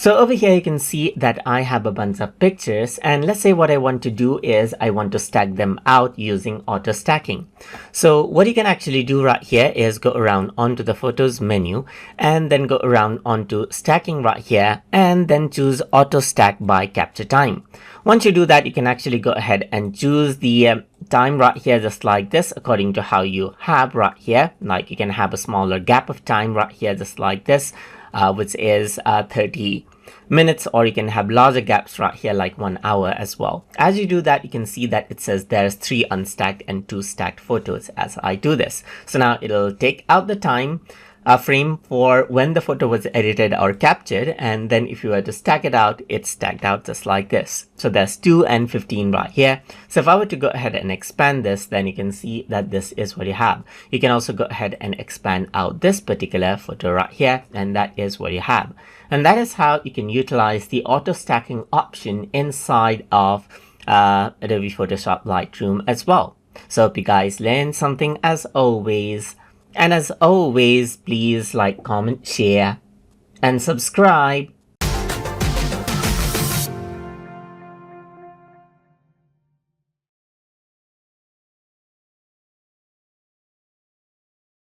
So over here you can see that I have a bunch of pictures, and let's say what I want to do is I want to stack them out using auto stacking. So what you can actually do right here is go around onto the photos menu and then go around onto stacking right here and then choose auto stack by capture time. Once you do that, you can actually go ahead and choose the time right here just like this according to how you have right here. Like you can have a smaller gap of time right here just like this, which is 30 minutes, or you can have larger gaps right here like 1 hour as well. As you do that, you can see that it says there's 3 unstacked and 2 stacked photos as I do this. So now it'll take out the time frame for when the photo was edited or captured, and then if you were to stack it out, it's stacked out just like this. So there's 2 and 15 right here. So if I were to go ahead and expand this, then you can see that this is what you have. You can also go ahead and expand out this particular photo right here, and that is what you have. And that is how you can utilize the auto stacking option inside of Adobe Photoshop Lightroom as well. So hope you guys learned something as always. And as always, please like, comment, share, and subscribe.